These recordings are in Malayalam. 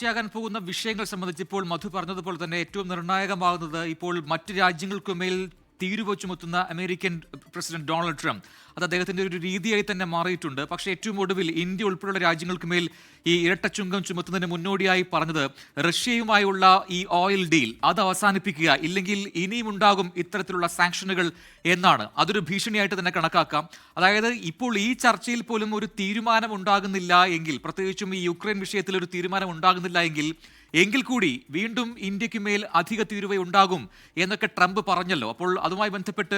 ചർച്ചയാകാൻ പോകുന്ന വിഷയങ്ങൾ സംബന്ധിച്ച് ഇപ്പോൾ മധു പറഞ്ഞതുപോലെ തന്നെ ഏറ്റവും നിർണായകമാകുന്നത് ഇപ്പോൾ മറ്റ് രാജ്യങ്ങൾക്കുമേൽ തീരുവ ചുമത്തുന്ന അമേരിക്കൻ പ്രസിഡന്റ് ഡൊണാൾഡ് ട്രംപ് അത് അദ്ദേഹത്തിന്റെ ഒരു രീതിയായി തന്നെ മാറിയിട്ടുണ്ട്. പക്ഷേ ഏറ്റവും ഒടുവിൽ ഇന്ത്യ ഉൾപ്പെടെയുള്ള രാജ്യങ്ങൾക്ക് മേൽ ഈ ഇരട്ട ചുങ്കം ചുമത്തുന്നതിന് മുന്നോടിയായി പറഞ്ഞത് റഷ്യയുമായുള്ള ഈ ഓയിൽ ഡീൽ അത് അവസാനിപ്പിക്കുക, ഇല്ലെങ്കിൽ ഇനിയും ഉണ്ടാകും ഇത്തരത്തിലുള്ള സാങ്ഷനുകൾ എന്നാണ്. അതൊരു ഭീഷണിയായിട്ട് തന്നെ കണക്കാക്കാം. അതായത് ഇപ്പോൾ ഈ ചർച്ചയിൽ പോലും ഒരു തീരുമാനം ഉണ്ടാകുന്നില്ല എങ്കിൽ, പ്രത്യേകിച്ചും ഈ യുക്രൈൻ വിഷയത്തിൽ ഒരു തീരുമാനം ഉണ്ടാകുന്നില്ല എങ്കിൽ കൂടി വീണ്ടും ഇന്ത്യക്ക് മേൽ അധിക തീരുവ ഉണ്ടാകും എന്നൊക്കെ ട്രംപ് പറഞ്ഞല്ലോ. അപ്പോൾ അതുമായി ബന്ധപ്പെട്ട്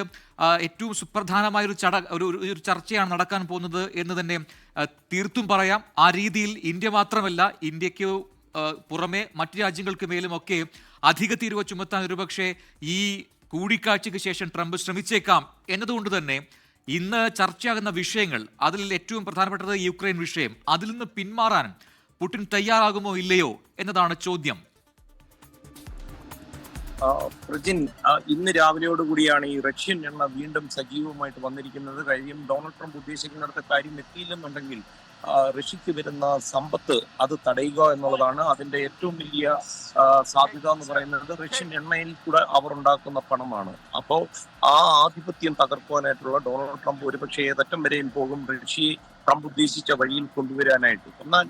ഏറ്റവും സുപ്രധാനമായൊരു ഒരു ചർച്ചയാണ് നടക്കാൻ പോകുന്നത് എന്ന് തന്നെ തീർത്തും പറയാം. ആ രീതിയിൽ ഇന്ത്യ മാത്രമല്ല, ഇന്ത്യക്ക് പുറമെ മറ്റു രാജ്യങ്ങൾക്ക് മേലുമൊക്കെ അധിക തീരുവ ചുമത്താൻ ഒരുപക്ഷെ ഈ കൂടിക്കാഴ്ചയ്ക്ക് ശേഷം ട്രംപ് ശ്രമിച്ചേക്കാം എന്നതുകൊണ്ട് തന്നെ ഇന്ന് ചർച്ചയാകുന്ന വിഷയങ്ങൾ, അതിൽ ഏറ്റവും പ്രധാനപ്പെട്ടത് യുക്രൈൻ വിഷയം, അതിൽ നിന്ന് പിന്മാറാൻ പുടിൻ തയ്യാറാകുമോ ഇല്ലയോ എന്നതാണ് ചോദ്യം. പ്രജിൻ, ഇന്ന് രാവിലെയോടുകൂടിയാണ് ഈ റഷ്യൻ എണ്ണ വീണ്ടും സജീവമായിട്ട് വന്നിരിക്കുന്നത്. കാര്യം ഡൊണാൾഡ് ട്രംപ് ഉദ്ദേശിക്കുന്നിടത്ത് കാര്യം എത്തിയില്ലെന്നുണ്ടെങ്കിൽ റഷ്യക്ക് വരുന്ന സമ്പത്ത് അത് തടയുക എന്നുള്ളതാണ്. അതിന്റെ ഏറ്റവും വലിയ സാധ്യത എന്ന് പറയുന്നത് റഷ്യൻ എണ്ണയിൽ കൂടെ അവർ ഉണ്ടാക്കുന്ന പണമാണ്. അപ്പോൾ ആ ആധിപത്യം തകർക്കുവാനായിട്ടുള്ള ഡൊണാൾഡ് ട്രംപ് ഒരുപക്ഷെ ഏതറ്റം വരെയും പോകും റഷ്യയെ ട്രംപ് ഉദ്ദേശിച്ച വഴിയിൽ കൊണ്ടുവരാനായിട്ട്. എന്നാൽ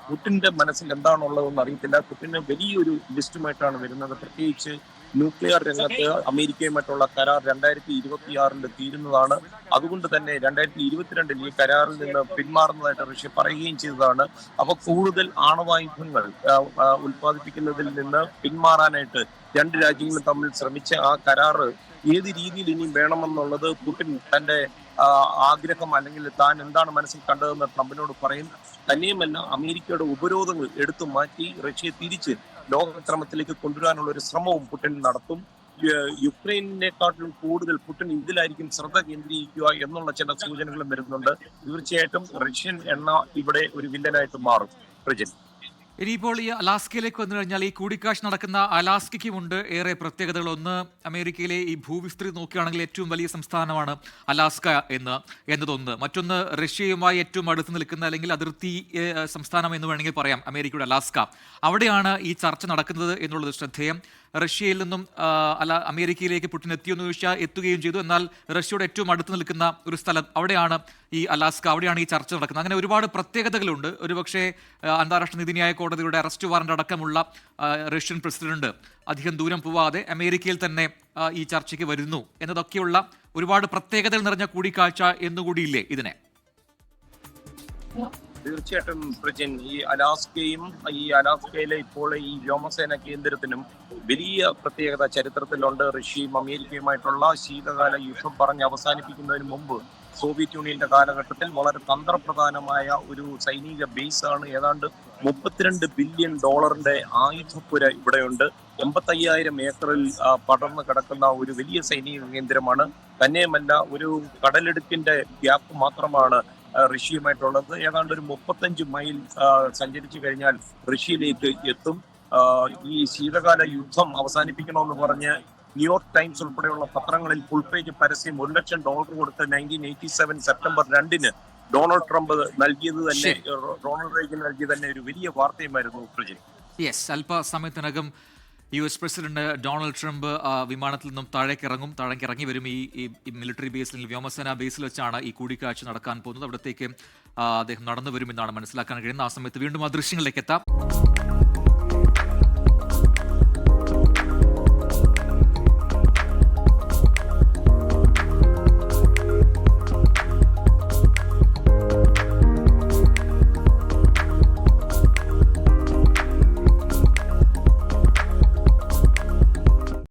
പുടിന്റെ മനസ്സിൽ എന്താണുള്ളതെന്ന് അറിയത്തില്ല. പുടിന് വലിയൊരു ലിസ്റ്റുമായിട്ടാണ് വരുന്നത്. പ്രത്യേകിച്ച് ന്യൂക്ലിയർ രംഗത്ത് അമേരിക്കയുമായിട്ടുള്ള കരാർ 2026 തീരുന്നതാണ്. അതുകൊണ്ട് തന്നെ 2022 ഈ കരാറിൽ നിന്ന് പിന്മാറുന്നതായിട്ട് റഷ്യ പറയുകയും ചെയ്തതാണ്. അപ്പൊ കൂടുതൽ ആണവായുധങ്ങൾ ഉൽപ്പാദിപ്പിക്കുന്നതിൽ നിന്ന് പിന്മാറാനായിട്ട് രണ്ട് രാജ്യങ്ങളും തമ്മിൽ ശ്രമിച്ച ആ കരാറ് ഏത് രീതിയിൽ ഇനിയും വേണമെന്നുള്ളത് പുടിൻ തന്റെ ആഗ്രഹം അല്ലെങ്കിൽ താൻ എന്താണ് മനസ്സിൽ കണ്ടതെന്ന് ട്രംപിനോട് പറയും. തന്നെയുമല്ല, അമേരിക്കയുടെ ഉപരോധങ്ങൾ എടുത്തു മാറ്റി റഷ്യയെ തിരിച്ച് ലോകക്രമത്തിലേക്ക് കൊണ്ടുവരാനുള്ള ഒരു ശ്രമവും പുടിൻ നടത്തും. യുക്രൈനെക്കാട്ടിലും കൂടുതൽ പുടിൻ ഇതിലായിരിക്കും ശ്രദ്ധ കേന്ദ്രീകരിക്കുക എന്നുള്ള ചില സൂചനകളും വരുന്നുണ്ട്. തീർച്ചയായിട്ടും റഷ്യൻ എണ്ണ ഇവിടെ ഒരു വില്ലനായിട്ട് മാറും. പ്രജിൻ, ഇനിയിപ്പോൾ ഈ അലാസ്കയിലേക്ക് വന്നു കഴിഞ്ഞാൽ ഈ കൂടിക്കാഴ്ച നടക്കുന്ന അലാസ്കയ്ക്കുമുണ്ട് ഏറെ പ്രത്യേകതകൾ. ഒന്ന്, അമേരിക്കയിലെ ഈ ഭൂവിസ്തൃതി നോക്കുകയാണെങ്കിൽ ഏറ്റവും വലിയ സംസ്ഥാനമാണ് അലാസ്ക എന്നതൊന്ന്. മറ്റൊന്ന്, റഷ്യയുമായി ഏറ്റവും അടുത്ത് നിൽക്കുന്ന അല്ലെങ്കിൽ അതിർത്തി സംസ്ഥാനം എന്ന് വേണമെങ്കിൽ പറയാം അമേരിക്കയുടെ അലാസ്ക. അവിടെയാണ് ഈ ചർച്ച നടക്കുന്നത് എന്നുള്ളത് ശ്രദ്ധേയം. റഷ്യയിൽ നിന്നും അമേരിക്കയിലേക്ക് പുടിൻ എത്തിയെന്ന് ചോദിച്ചാൽ എത്തുകയും ചെയ്തു. എന്നാൽ റഷ്യയുടെ ഏറ്റവും അടുത്ത് നിൽക്കുന്ന ഒരു സ്ഥലം അവിടെയാണ് ഈ അലാസ്ക, അവിടെയാണ് ഈ ചർച്ച നടക്കുന്നത്. അങ്ങനെ ഒരുപാട് പ്രത്യേകതകളുണ്ട്. ഒരുപക്ഷെ അന്താരാഷ്ട്ര നീതിന്യായ കോടതിയുടെ അറസ്റ്റ് വാറന്റ് അടക്കമുള്ള റഷ്യൻ പ്രസിഡന്റ് അധികം ദൂരം പോവാതെ അമേരിക്കയിൽ തന്നെ ഈ ചർച്ചയ്ക്ക് വരുന്നു എന്നതൊക്കെയുള്ള ഒരുപാട് പ്രത്യേകതകൾ നിറഞ്ഞ കൂടിക്കാഴ്ച എന്നുകൂടിയില്ലേ ഇതിനെ? തീർച്ചയായിട്ടും പ്രജിൻ, ഈ അലാസ്കയിലെ ഇപ്പോൾ ഈ വ്യോമസേന കേന്ദ്രത്തിനും വലിയ പ്രത്യേകത ചരിത്രത്തിലുണ്ട്. റഷ്യയും അമേരിക്കയുമായിട്ടുള്ള ശീതകാല യുദ്ധം പറഞ്ഞ് അവസാനിപ്പിക്കുന്നതിന് മുമ്പ് സോവിയറ്റ് യൂണിയന്റെ കാലഘട്ടത്തിൽ വളരെ തന്ത്രപ്രധാനമായ ഒരു സൈനിക ബേസ് ആണ്. ഏതാണ്ട് $32 ബില്യൺ ആയുധപ്പുര ഇവിടെയുണ്ട്. 85,000 ഏക്കറിൽ പടർന്നു കിടക്കുന്ന ഒരു വലിയ സൈനിക കേന്ദ്രമാണ്. തന്നെയുമല്ല, ഒരു കടലിടുക്കിന്റെ ഗ്യാപ്പ് മാത്രമാണ് റഷ്യയുമായിട്ടുള്ളത്. ഏതാണ്ട് ഒരു 35 മൈൽ സഞ്ചരിച്ചു കഴിഞ്ഞാൽ റഷ്യയിലേക്ക് എത്തും. ഈ ശീതകാല യുദ്ധം അവസാനിപ്പിക്കണമെന്ന് പറഞ്ഞ് ന്യൂയോർക്ക് ടൈംസ് ഉൾപ്പെടെയുള്ള പത്രങ്ങളിൽ ഫുൾ പേജ് പരസ്യം $1 ലക്ഷം കൊടുത്ത് 1987 സെപ്റ്റംബർ 2 ഡൊണാൾഡ് ട്രംപ് നൽകിയത് തന്നെ, റൊണാൾഡ് റീഗൻ നൽകിയത് തന്നെ ഒരു വലിയ വാർത്തയുമായിരുന്നു. പ്രജി, യെസ്, അല്പസമയത്തിനകം US പ്രസിഡന്റ് ഡൊണാൾഡ് ട്രംപ് വിമാനത്തിൽ നിന്നും താഴേക്ക് ഇറങ്ങി വരും. ഈ മിലിറ്ററി ബേസിൽ, വ്യോമസേന ബേസിൽ വെച്ചാണ് ഈ കൂടിക്കാഴ്ച നടക്കാൻ പോകുന്നത്. അവിടത്തേക്ക് അദ്ദേഹം നടന്നു വരുമെന്നാണ് മനസ്സിലാക്കാൻ കഴിയുന്നത്. ആ സമയത്ത് വീണ്ടും ആ ദൃശ്യങ്ങളിലേക്ക് എത്താം.